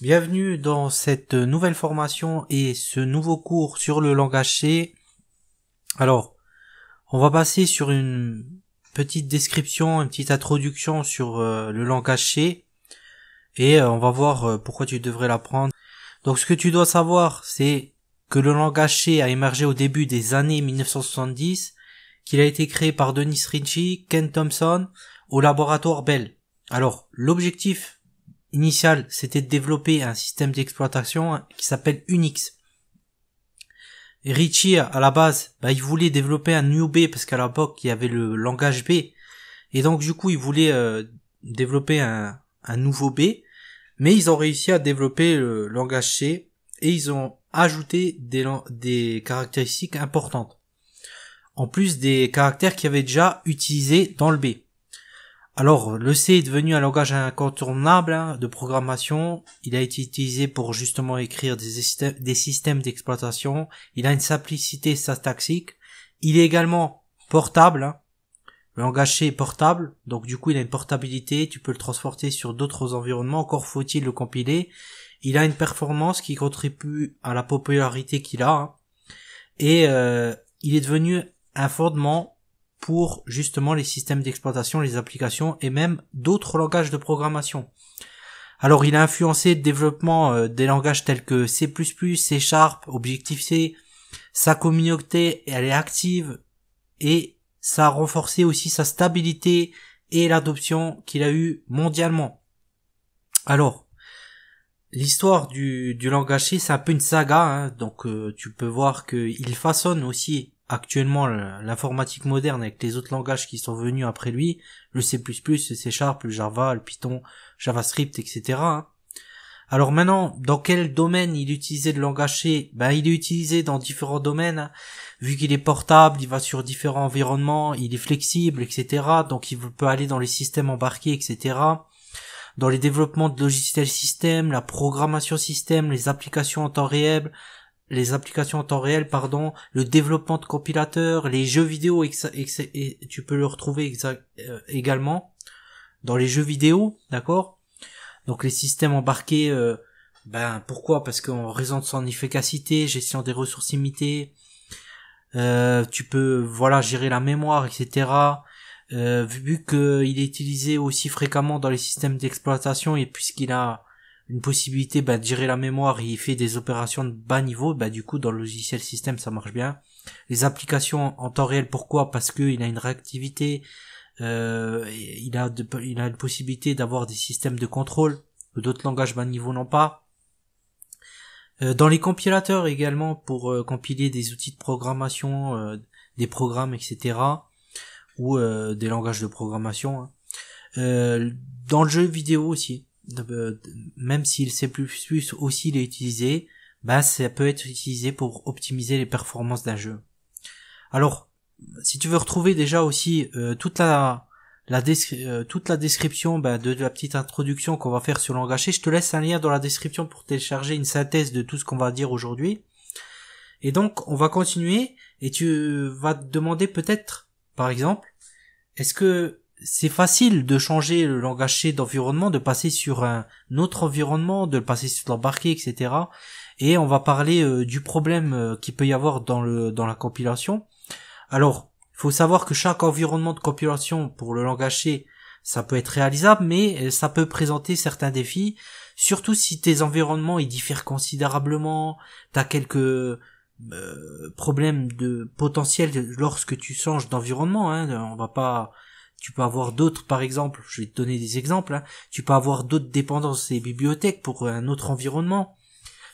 Bienvenue dans cette nouvelle formation et ce nouveau cours sur le langage C. Alors, on va passer sur une petite description, une petite introduction sur le langage C et on va voir pourquoi tu devrais l'apprendre. Donc ce que tu dois savoir, c'est que le langage C a émergé au début des années 1970, qu'il a été créé par Dennis Ritchie, Ken Thompson au laboratoire Bell. Alors, l'objectif initial, c'était de développer un système d'exploitation qui s'appelle Unix. Et Ritchie, à la base, il voulait développer un New B parce qu'à l'époque, il y avait le langage B. Et donc, du coup, il voulait développer un nouveau B. Mais ils ont réussi à développer le langage C et ils ont ajouté des caractéristiques importantes. En plus des caractères qu'ils avaient déjà utilisés dans le B. Alors, le C est devenu un langage incontournable de programmation. Il a été utilisé pour justement écrire des systèmes d'exploitation. Il a une simplicité syntaxique. Il est également portable. Le langage C est portable, donc du coup il a une portabilité. Tu peux le transporter sur d'autres environnements. Encore faut-il le compiler. Il a une performance qui contribue à la popularité qu'il a. Et il est devenu un fondement pour justement les systèmes d'exploitation, les applications et même d'autres langages de programmation. Alors il a influencé le développement des langages tels que C++, C#, Objective-C. Sa communauté, elle est active et ça a renforcé aussi sa stabilité et l'adoption qu'il a eu mondialement. Alors, l'histoire du langage C, c'est un peu une saga, donc tu peux voir qu'il façonne aussi actuellement l'informatique moderne avec les autres langages qui sont venus après lui, le C++, le C#, le Java, le Python, JavaScript, etc. Alors maintenant, dans quel domaine il utilisait le langage C? Il est utilisé dans différents domaines, vu qu'il est portable, il va sur différents environnements, il est flexible, etc. Donc il peut aller dans les systèmes embarqués, etc. Dans les développements de logiciels système, la programmation système, les applications en temps réel, le développement de compilateurs, les jeux vidéo, et tu peux le retrouver également dans les jeux vidéo, d'accord? Donc les systèmes embarqués, pourquoi? Parce qu'en raison de son efficacité, gestion des ressources limitées, tu peux gérer la mémoire, etc. Vu qu'il est utilisé aussi fréquemment dans les systèmes d'exploitation et puisqu'il a une possibilité de gérer la mémoire, il fait des opérations de bas niveau, du coup dans le logiciel système ça marche bien. Les applications en temps réel, pourquoi? Parce qu'il a une réactivité, il a une possibilité d'avoir des systèmes de contrôle que d'autres langages bas niveau n'ont pas. Dans les compilateurs également pour compiler des outils de programmation, des programmes, etc. ou des langages de programmation. Dans le jeu vidéo aussi. Même si le C++ aussi il est utilisé, ça peut être utilisé pour optimiser les performances d'un jeu. Alors, si tu veux retrouver déjà aussi toute la description de la petite introduction qu'on va faire sur le langage C, je te laisse un lien dans la description pour télécharger une synthèse de tout ce qu'on va dire aujourd'hui. Et donc, on va continuer et tu vas te demander peut-être, par exemple, est-ce que c'est facile de changer le langage C d'environnement, de passer sur un autre environnement, de le passer sur l'embarqué, etc. Et on va parler du problème qu'il peut y avoir dans la compilation. Alors, il faut savoir que chaque environnement de compilation pour le langage C, ça peut être réalisable, mais ça peut présenter certains défis, surtout si tes environnements ils diffèrent considérablement, t'as quelques problèmes de potentiel lorsque tu changes d'environnement, tu peux avoir d'autres, par exemple, je vais te donner des exemples, tu peux avoir d'autres dépendances et bibliothèques pour un autre environnement.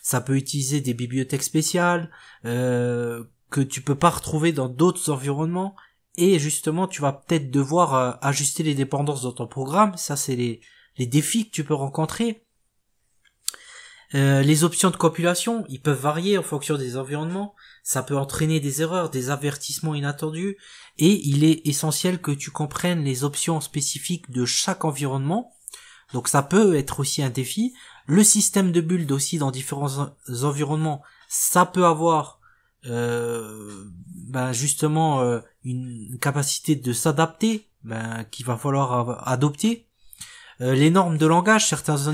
Ça peut utiliser des bibliothèques spéciales que tu peux pas retrouver dans d'autres environnements et justement tu vas peut-être devoir ajuster les dépendances dans ton programme. Ça c'est les défis que tu peux rencontrer. Les options de compilation, ils peuvent varier en fonction des environnements. Ça peut entraîner des erreurs, des avertissements inattendus, et il est essentiel que tu comprennes les options spécifiques de chaque environnement. Donc ça peut être aussi un défi. Le système de build aussi dans différents environnements, ça peut avoir une capacité de s'adapter qu'il va falloir adopter. Les normes de langage, certains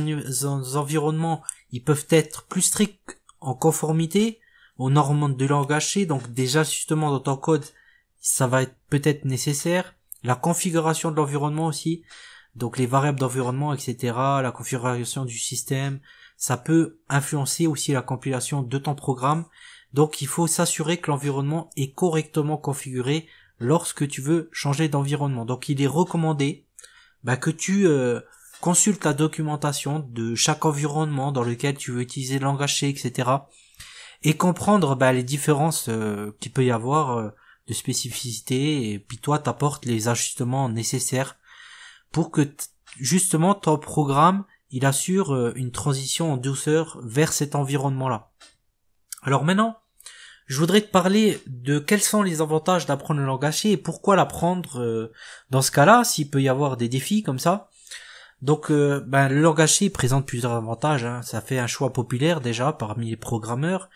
environnements, ils peuvent être plus stricts en conformité aux normes de langage C, donc déjà justement dans ton code, ça va être peut-être nécessaire. La configuration de l'environnement aussi, donc les variables d'environnement, etc., la configuration du système, ça peut influencer aussi la compilation de ton programme. Donc il faut s'assurer que l'environnement est correctement configuré lorsque tu veux changer d'environnement. Donc il est recommandé que tu consultes la documentation de chaque environnement dans lequel tu veux utiliser le langage C, etc. et comprendre les différences qu'il peut y avoir de spécificité, et puis toi t'apportes les ajustements nécessaires pour que justement ton programme il assure une transition en douceur vers cet environnement-là. Alors maintenant, je voudrais te parler de quels sont les avantages d'apprendre le langage C et pourquoi l'apprendre dans ce cas-là, s'il peut y avoir des défis comme ça. Donc le langage C présente plusieurs avantages, hein. Ça fait un choix populaire déjà parmi les programmeurs.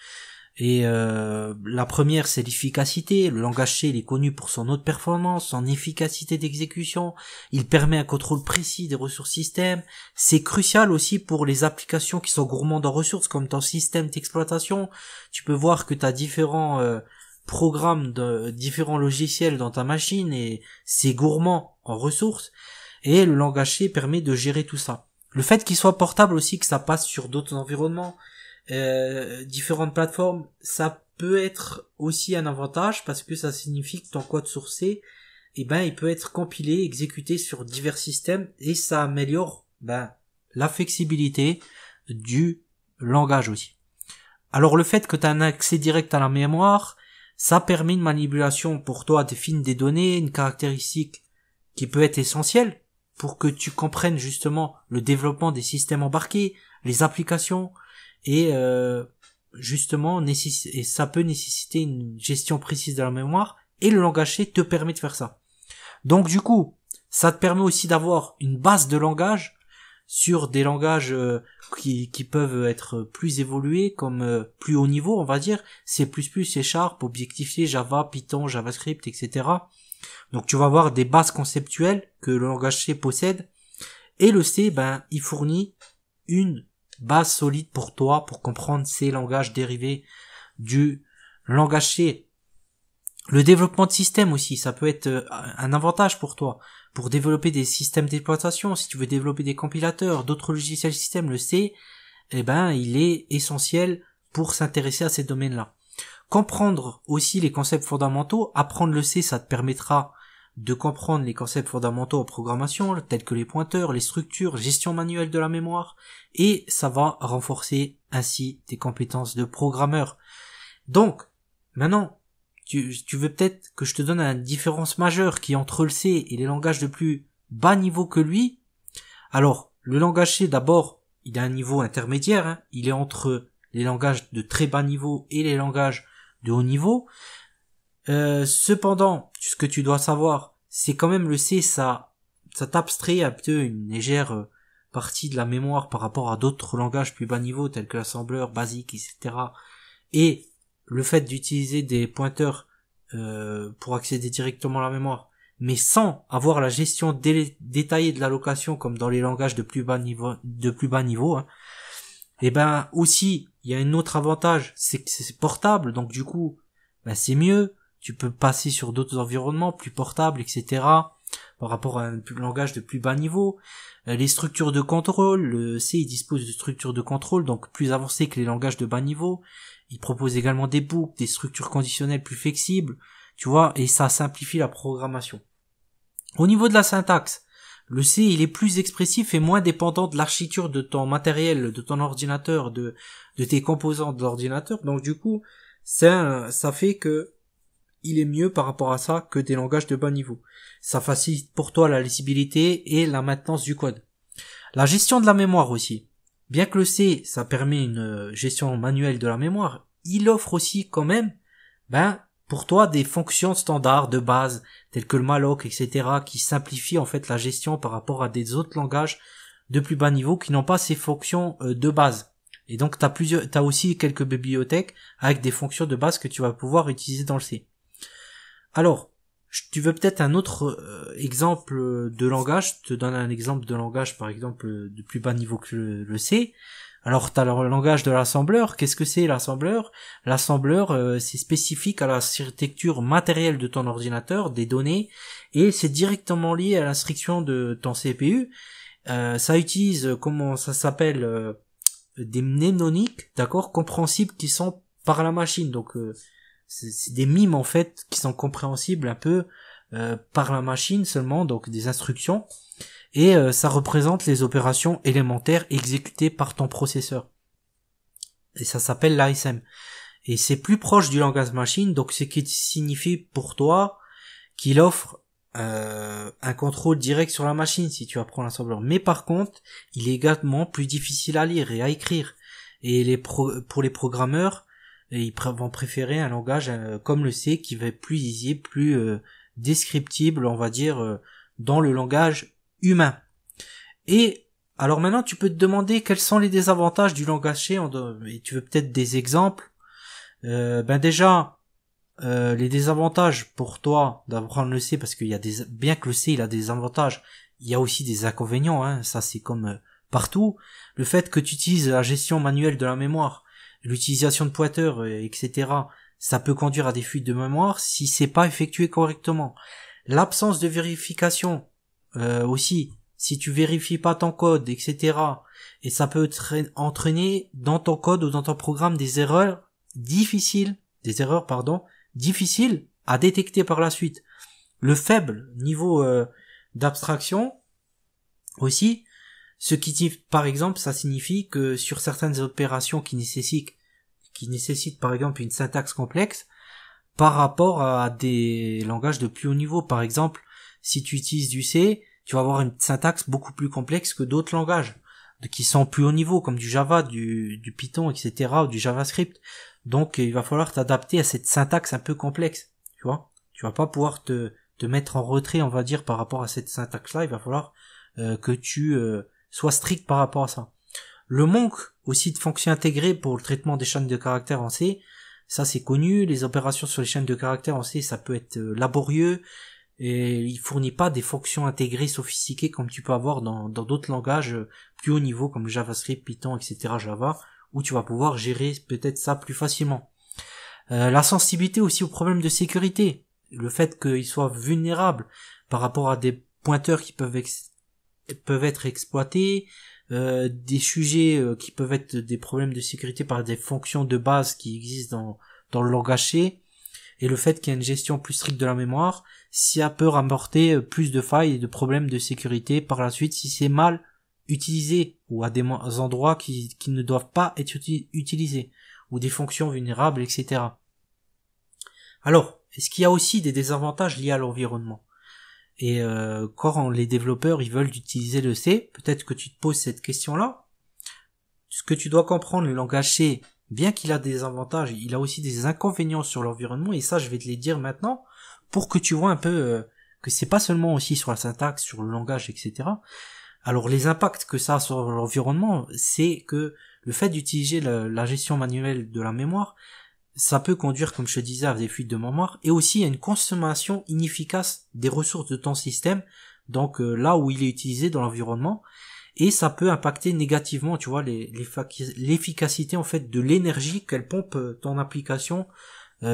Et la première, c'est l'efficacité. Le langage C, il est connu pour son haute performance, son efficacité d'exécution. Il permet un contrôle précis des ressources système. C'est crucial aussi pour les applications qui sont gourmandes en ressources, comme ton système d'exploitation. Tu peux voir que tu as différents programmes, différents logiciels dans ta machine, et c'est gourmand en ressources. Et le langage C permet de gérer tout ça. Le fait qu'il soit portable aussi, que ça passe sur d'autres environnements, différentes plateformes, ça peut être aussi un avantage parce que ça signifie que ton code source C, il peut être compilé, exécuté sur divers systèmes, et ça améliore la flexibilité du langage aussi. Alors le fait que tu as un accès direct à la mémoire, ça permet une manipulation pour toi définir des données, une caractéristique qui peut être essentielle pour que tu comprennes justement le développement des systèmes embarqués, les applications, et justement et ça peut nécessiter une gestion précise de la mémoire, et le langage C te permet de faire ça. Donc du coup, ça te permet aussi d'avoir une base de langage sur des langages qui peuvent être plus évolués, comme plus haut niveau, on va dire, C++, C#, Objective-C, Java, Python, JavaScript, etc. Donc tu vas avoir des bases conceptuelles que le langage C possède, et le C, il fournit une base solide pour toi, pour comprendre ces langages dérivés du langage C. Le développement de système aussi, ça peut être un avantage pour toi, pour développer des systèmes d'exploitation. Si tu veux développer des compilateurs, d'autres logiciels système, le C, il est essentiel pour s'intéresser à ces domaines-là. Comprendre aussi les concepts fondamentaux, apprendre le C, ça te permettra de comprendre les concepts fondamentaux en programmation, tels que les pointeurs, les structures, gestion manuelle de la mémoire, et ça va renforcer ainsi tes compétences de programmeur. Donc, maintenant, tu veux peut-être que je te donne une différence majeure qui est entre le C et les langages de plus bas niveau que lui. Alors, le langage C, d'abord, il a un niveau intermédiaire, hein. Il est entre les langages de très bas niveau et les langages de haut niveau. Cependant, ce que tu dois savoir, c'est quand même le C, ça t'abstrait un peu une légère partie de la mémoire par rapport à d'autres langages plus bas niveau, tels que l'assembleur, basique, etc. Et le fait d'utiliser des pointeurs pour accéder directement à la mémoire, mais sans avoir la gestion détaillée de l'allocation comme dans les langages de plus bas niveau, hein, aussi, il y a un autre avantage, c'est que c'est portable, donc du coup, c'est mieux. Tu peux passer sur d'autres environnements plus portables, etc. par rapport à un langage de plus bas niveau. Les structures de contrôle, le C il dispose de structures de contrôle donc plus avancées que les langages de bas niveau. Il propose également des boucles, des structures conditionnelles plus flexibles, tu vois, et ça simplifie la programmation. Au niveau de la syntaxe, le C il est plus expressif et moins dépendant de l'architecture de ton matériel, de ton ordinateur, de tes composants de l'ordinateur. Donc du coup, ça fait que il est mieux par rapport à ça que des langages de bas niveau. Ça facilite pour toi la lisibilité et la maintenance du code. La gestion de la mémoire aussi. Bien que le C, ça permet une gestion manuelle de la mémoire, il offre aussi quand même, pour toi des fonctions standards de base, telles que le malloc, etc., qui simplifient en fait la gestion par rapport à des autres langages de plus bas niveau qui n'ont pas ces fonctions de base. Et donc t'as aussi quelques bibliothèques avec des fonctions de base que tu vas pouvoir utiliser dans le C. Alors, Tu veux peut-être un autre exemple de langage. Je te donne un exemple de langage, par exemple, de plus bas niveau que le C. Alors, tu as le langage de l'assembleur. Qu'est-ce que c'est l'assembleur? L'assembleur, c'est spécifique à l'architecture matérielle de ton ordinateur, des données, et c'est directement lié à l'instruction de ton CPU. Ça utilise, comment ça s'appelle, des mnémoniques, d'accord, compréhensibles qui sont par la machine. Donc, c'est des mimes en fait qui sont compréhensibles un peu par la machine seulement, donc des instructions. Et ça représente les opérations élémentaires exécutées par ton processeur. Et ça s'appelle l'ASM. Et c'est plus proche du langage machine, donc ce qui signifie pour toi qu'il offre un contrôle direct sur la machine si tu apprends l'assembleur. Mais par contre, il est également plus difficile à lire et à écrire. Et pour les programmeurs, ils vont préférer un langage comme le C qui va être plus lisible, plus descriptible, on va dire, dans le langage humain. Et alors maintenant tu peux te demander quels sont les désavantages du langage C, et tu veux peut-être des exemples. Déjà les désavantages pour toi d'apprendre le C, parce qu'il y a bien que le C il a des avantages, il y a aussi des inconvénients, hein, ça c'est comme partout. Le fait que tu utilises la gestion manuelle de la mémoire, l'utilisation de pointeurs, etc., ça peut conduire à des fuites de mémoire si c'est pas effectué correctement. L'absence de vérification aussi, si tu vérifies pas ton code, etc., et ça peut entraîner dans ton code ou dans ton programme des erreurs difficiles à détecter par la suite. Le faible niveau d'abstraction aussi, ce qui, par exemple, ça signifie que sur certaines opérations qui nécessitent par exemple une syntaxe complexe, par rapport à des langages de plus haut niveau, par exemple, si tu utilises du C, tu vas avoir une syntaxe beaucoup plus complexe que d'autres langages qui sont plus haut niveau, comme du Java, du Python, etc., ou du JavaScript. Donc, il va falloir t'adapter à cette syntaxe un peu complexe, tu vois. Tu vas pas pouvoir te mettre en retrait, on va dire, par rapport à cette syntaxe-là. Il va falloir que tu sois strict par rapport à ça. Le manque aussi de fonctions intégrées pour le traitement des chaînes de caractères en C, ça c'est connu. Les opérations sur les chaînes de caractères en C, ça peut être laborieux, et il fournit pas des fonctions intégrées sophistiquées comme tu peux avoir dans d'autres langages plus haut niveau comme JavaScript, Python, etc., Java, où tu vas pouvoir gérer peut-être ça plus facilement. La sensibilité aussi aux problèmes de sécurité, le fait qu'il soit vulnérable par rapport à des pointeurs qui peuvent être exploités, des sujets qui peuvent être des problèmes de sécurité par des fonctions de base qui existent dans le langage C, et le fait qu'il y a une gestion plus stricte de la mémoire, ça peut rapporter plus de failles et de problèmes de sécurité par la suite si c'est mal utilisé ou à des endroits qui ne doivent pas être utilisés, ou des fonctions vulnérables, etc. Alors, est-ce qu'il y a aussi des désavantages liés à l'environnement? Et quand les développeurs ils veulent utiliser le C, peut-être que tu te poses cette question-là. Ce que tu dois comprendre, le langage C, bien qu'il a des avantages, il a aussi des inconvénients sur l'environnement, et ça je vais te les dire maintenant, pour que tu vois un peu que c'est pas seulement aussi sur la syntaxe, sur le langage, etc. Alors les impacts que ça a sur l'environnement, c'est que le fait d'utiliser la gestion manuelle de la mémoire, ça peut conduire, comme je te disais, à des fuites de mémoire, et aussi à une consommation inefficace des ressources de ton système, donc là où il est utilisé dans l'environnement, et ça peut impacter négativement, tu vois, l'efficacité en fait de l'énergie qu'elle pompe ton application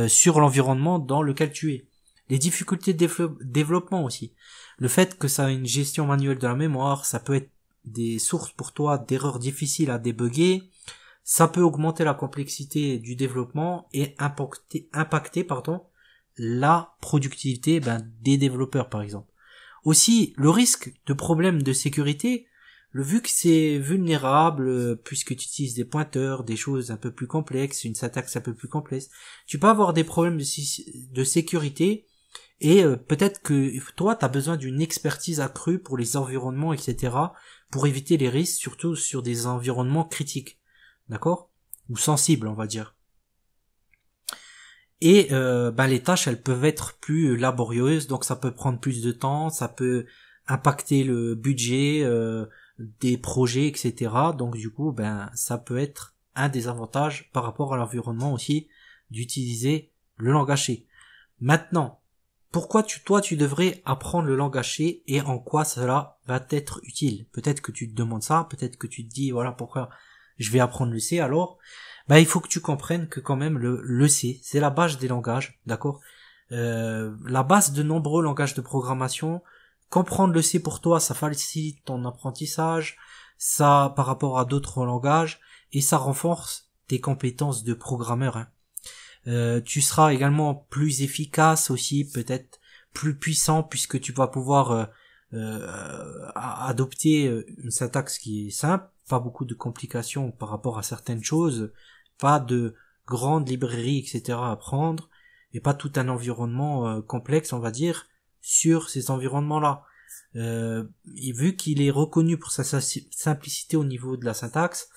sur l'environnement dans lequel tu es. Les difficultés de développement aussi. Le fait que ça a une gestion manuelle de la mémoire, ça peut être des sources pour toi d'erreurs difficiles à débugger, ça peut augmenter la complexité du développement et impacter la productivité des développeurs par exemple. Aussi, le risque de problèmes de sécurité, vu que c'est vulnérable, puisque tu utilises des pointeurs, des choses un peu plus complexes, une syntaxe un peu plus complexe, tu peux avoir des problèmes de sécurité, et peut-être que toi tu as besoin d'une expertise accrue pour les environnements, etc., pour éviter les risques, surtout sur des environnements critiques, d'accord, ou sensibles on va dire. Et les tâches elles peuvent être plus laborieuses, donc ça peut prendre plus de temps, ça peut impacter le budget des projets, etc. Donc du coup ça peut être un des avantages par rapport à l'environnement aussi d'utiliser le langage C. Maintenant, pourquoi toi tu devrais apprendre le langage C et en quoi cela va t'être utile. Peut-être que tu te demandes ça, peut-être que tu te dis voilà pourquoi je vais apprendre le C. Alors il faut que tu comprennes que quand même le C c'est la base des langages, d'accord, la base de nombreux langages de programmation. Comprendre le C pour toi, ça facilite ton apprentissage, ça par rapport à d'autres langages, et ça renforce tes compétences de programmeur, hein. Tu seras également plus efficace aussi, peut-être plus puissant, puisque tu vas pouvoir adopter une syntaxe qui est simple, pas beaucoup de complications par rapport à certaines choses, pas de grandes librairies, etc. à apprendre, et pas tout un environnement complexe, on va dire, sur ces environnements-là. Et vu qu'il est reconnu pour sa simplicité au niveau de la syntaxe,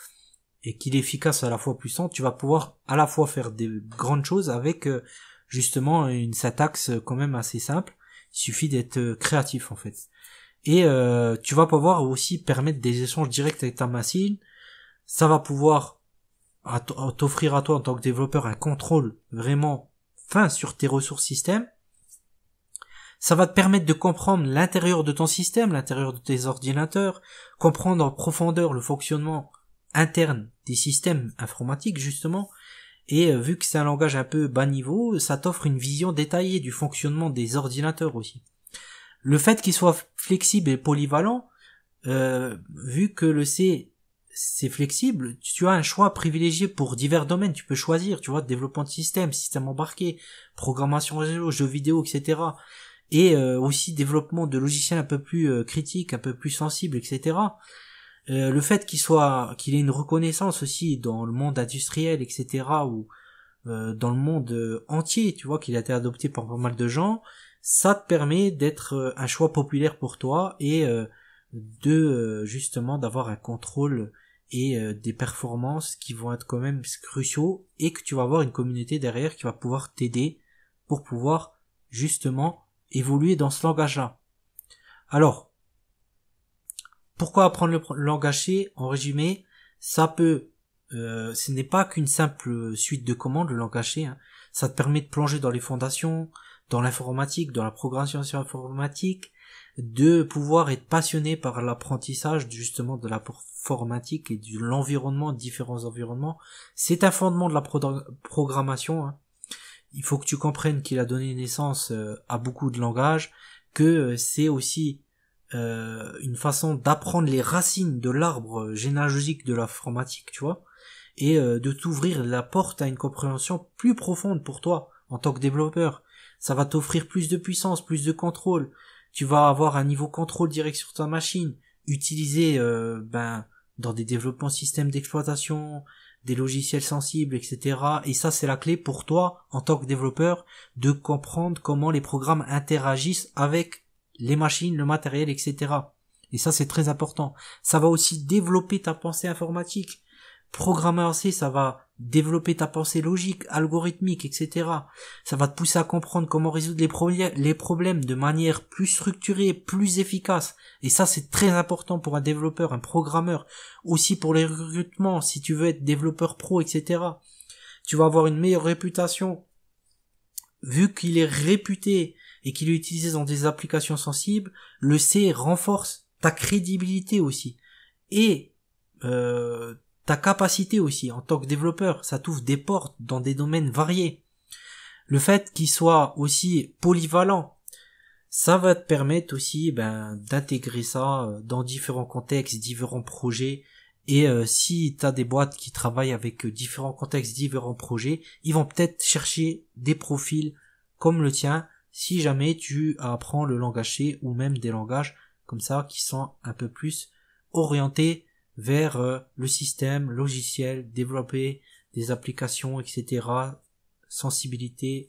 et qu'il est efficace à la fois puissant, tu vas pouvoir à la fois faire des grandes choses avec justement une syntaxe quand même assez simple. Il suffit d'être créatif en fait. Et tu vas pouvoir aussi permettre des échanges directs avec ta machine. Ça va pouvoir t'offrir à toi en tant que développeur un contrôle vraiment fin sur tes ressources système. Ça va te permettre de comprendre l'intérieur de ton système, l'intérieur de tes ordinateurs, comprendre en profondeur le fonctionnement interne des systèmes informatiques justement, et vu que c'est un langage un peu bas niveau, ça t'offre une vision détaillée du fonctionnement des ordinateurs aussi. Le fait qu'il soit flexible et polyvalent, vu que le C c'est flexible, tu as un choix privilégié pour divers domaines, tu peux choisir, tu vois, développement de système, système embarqué, programmation réseau, jeux vidéo, etc. Et aussi développement de logiciels un peu plus critiques, un peu plus sensibles, etc. Le fait qu'il ait une reconnaissance aussi dans le monde industriel, etc., ou dans le monde entier, tu vois, qu'il a été adopté par pas mal de gens, ça te permet d'être un choix populaire pour toi et de justement d'avoir un contrôle et des performances qui vont être quand même cruciaux, et que tu vas avoir une communauté derrière qui va pouvoir t'aider pour pouvoir justement évoluer dans ce langage-là. Alors, pourquoi apprendre le langage C? En résumé, ça peut, ce n'est pas qu'une simple suite de commandes, le langage C, hein. Ça te permet de plonger dans les fondations, dans l'informatique, dans la programmation informatique, de pouvoir être passionné par l'apprentissage justement de l'informatique et de l'environnement, différents environnements. C'est un fondement de la programmation, hein. Il faut que tu comprennes qu'il a donné naissance à beaucoup de langages, que c'est aussi une façon d'apprendre les racines de l'arbre généalogique de l'informatique, tu vois, et de t'ouvrir la porte à une compréhension plus profonde pour toi en tant que développeur. Ça va t'offrir plus de puissance, plus de contrôle. Tu vas avoir un niveau contrôle direct sur ta machine, utilisé dans des développements systèmes d'exploitation, des logiciels sensibles, etc. Et ça, c'est la clé pour toi en tant que développeur, de comprendre comment les programmes interagissent avec les machines, le matériel, etc. Et ça, c'est très important. Ça va aussi développer ta pensée informatique. Programmer en C, ça va développer ta pensée logique, algorithmique, etc. Ça va te pousser à comprendre comment résoudre les problèmes de manière plus structurée, plus efficace. Et ça, c'est très important pour un développeur, un programmeur. Aussi pour les recrutements, si tu veux être développeur pro, etc. Tu vas avoir une meilleure réputation. Vu qu'il est réputé et qu'il est utilisé dans des applications sensibles, le C renforce ta crédibilité aussi. Et ta capacité aussi en tant que développeur, ça t'ouvre des portes dans des domaines variés. Le fait qu'il soit aussi polyvalent, ça va te permettre aussi d'intégrer ça dans différents contextes, différents projets. Et si tu as des boîtes qui travaillent avec différents contextes, différents projets, ils vont peut-être chercher des profils comme le tien, si jamais tu apprends le langage C ou même des langages comme ça qui sont un peu plus orientés vers le système, logiciel, développer des applications, etc., sensibilité,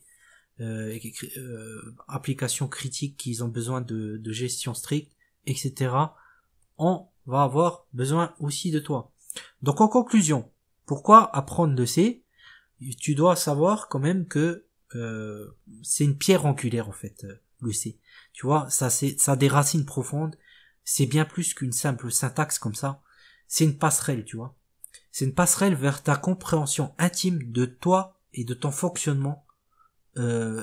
applications critiques qui ont besoin de gestion stricte, etc., on va avoir besoin aussi de toi. Donc en conclusion, pourquoi apprendre le C? Tu dois savoir quand même que c'est une pierre angulaire en fait, le C. Tu vois, ça a des racines profondes, c'est bien plus qu'une simple syntaxe comme ça. C'est une passerelle, tu vois. C'est une passerelle vers ta compréhension intime de toi et de ton fonctionnement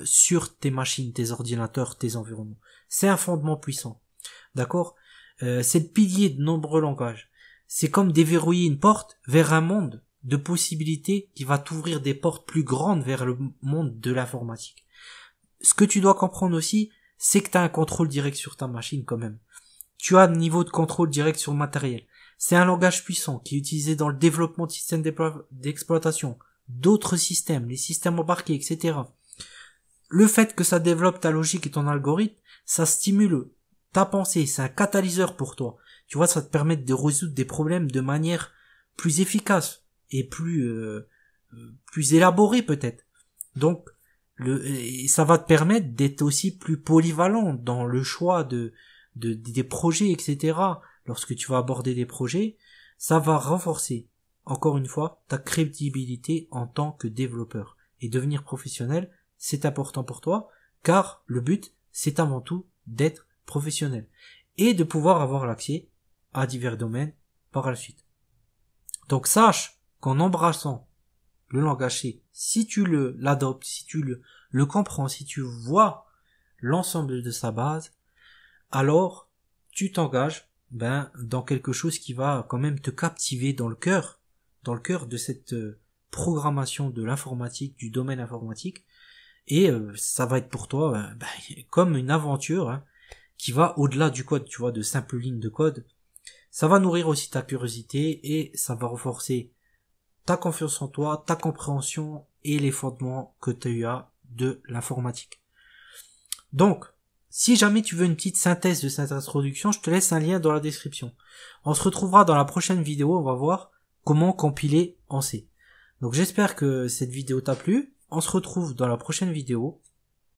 sur tes machines, tes ordinateurs, tes environnements. C'est un fondement puissant. D'accord? C'est le pilier de nombreux langages. C'est comme déverrouiller une porte vers un monde de possibilités qui va t'ouvrir des portes plus grandes vers le monde de l'informatique. Ce que tu dois comprendre aussi, c'est que tu as un contrôle direct sur ta machine quand même. Tu as un niveau de contrôle direct sur le matériel. C'est un langage puissant qui est utilisé dans le développement de systèmes d'exploitation, d'autres systèmes, les systèmes embarqués, etc. Le fait que ça développe ta logique et ton algorithme, ça stimule ta pensée, c'est un catalyseur pour toi. Tu vois, ça te permet de résoudre des problèmes de manière plus efficace et plus élaborée peut-être. Donc, et ça va te permettre d'être aussi plus polyvalent dans le choix des projets, etc. Lorsque tu vas aborder des projets, ça va renforcer, encore une fois, ta crédibilité en tant que développeur. Et devenir professionnel, c'est important pour toi, car le but, c'est avant tout d'être professionnel. Et de pouvoir avoir l'accès à divers domaines par la suite. Donc sache qu'en embrassant le langage C, si tu l'adoptes, si tu le comprends, si tu vois l'ensemble de sa base, alors tu t'engages dans quelque chose qui va quand même te captiver dans le cœur de cette programmation de l'informatique, du domaine informatique, et ça va être pour toi comme une aventure qui va au-delà du code, tu vois, de simples lignes de code. Ça va nourrir aussi ta curiosité et ça va renforcer ta confiance en toi, ta compréhension et les fondements que tu as de l'informatique. Donc, si jamais tu veux une petite synthèse de cette introduction, je te laisse un lien dans la description. On se retrouvera dans la prochaine vidéo, on va voir comment compiler en C. Donc j'espère que cette vidéo t'a plu. On se retrouve dans la prochaine vidéo.